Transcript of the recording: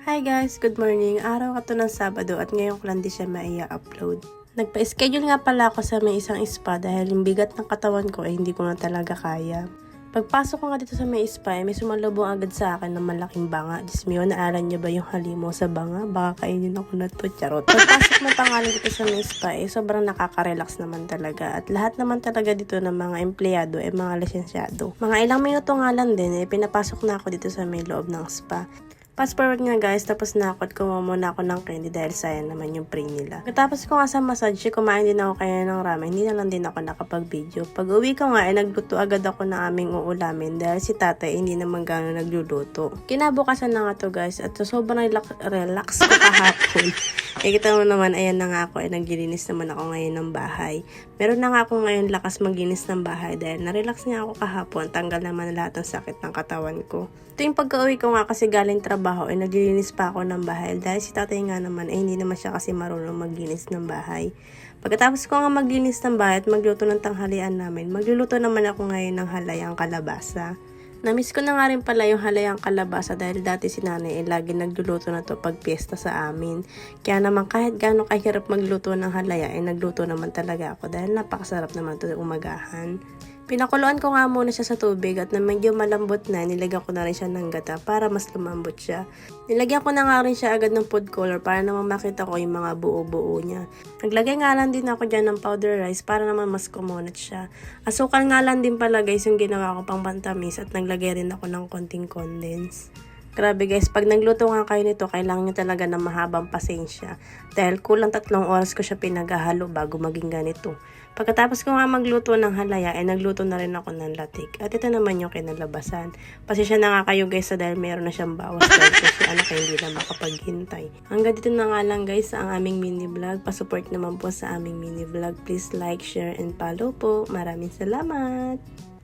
Hi guys! Good morning! Araw ka to ng Sabado at ngayon ko lang di siya maia-upload. Nagpa-schedule nga pala ako sa may isang spa dahil yung bigat ng katawan ko ay hindi ko na talaga kaya. Pagpasok ko nga dito sa may spa ay may sumalubong agad sa akin ng malaking banga. Diyos mio, naaran niyo ba yung halimaw sa banga? Baka kainin ako na to, charot. Pagpasok mo pangalan dito sa may spa ay sobrang nakaka-relax naman talaga. At lahat naman talaga dito ng mga empleyado ay mga lisensyado. Mga ilang minuto nga lang din ay pinapasok na ako dito sa may loob ng spa. Fast forward nga guys, tapos na ako at kumuha muna ako ng candy dahil sayang naman yung pre nila. Katapos ko nga sa massage, kumain din ako kaya ng ramen, hindi na lang din ako nakapag-video. Pag uwi ko nga, nagluto agad ako ng aming uulamin dahil si tatay hindi naman gano'n nagluluto. Kinabukasan na nga to guys at sobrang relax ko kahapon. Kita mo naman, ayan na nga ako, naglilinis naman ako ngayon ng bahay. Meron na nga ako ngayon lakas maglinis ng bahay dahil na-relax nga ako kahapon, tanggal naman lahat ng sakit ng katawan ko. Ito yung pagka-uwi ko nga kasi galing trabaho ay naglilinis pa ako ng bahay dahil si tatay nga naman ay hindi naman siya kasi marunong maglinis ng bahay. Pagkatapos ko nga maglinis ng bahay at magluto ng tanghalian namin, magluluto naman ako ngayon ng halayang kalabasa. Namiss ko na nga rin pala yung halayang kalabasa dahil dati si nanay ay lagi nagluluto na to pag piyesta sa amin. Kaya naman kahit gaano kahirap magluto ng halaya ay nagluto naman talaga ako dahil napakasarap naman to umagahan. Pinakuluan ko nga muna siya sa tubig at na medyo malambot na, nilagyan ko na rin siya ng gata para mas lumambot siya. Nilagyan ko na nga rin siya agad ng food color para naman makita ko yung mga buo-buo niya. Naglagay nga lang din ako dyan ng powder rice para naman mas kumunat siya. Asukal nga lang din pala guys yung ginawa ko pang pantamis at naglagay rin ako ng konting condense. Grabe guys, pag nagluto nga kayo nito, kailangan nyo talaga ng mahabang pasensya. Dahil kulang 3 oras ko siya pinaghahalo bago maging ganito. Pagkatapos ko nga magluto ng halaya, ay nagluto na rin ako ng latik. At ito naman yung kinalabasan. Pasensya na nga kayo guys dahil meron na siyang bawas dahil kasi anak ay hindi na makapaghintay. Hanggang dito na nga lang guys ang aming mini vlog. Pasupport naman po sa aming mini vlog. Please like, share, and follow po. Maraming salamat!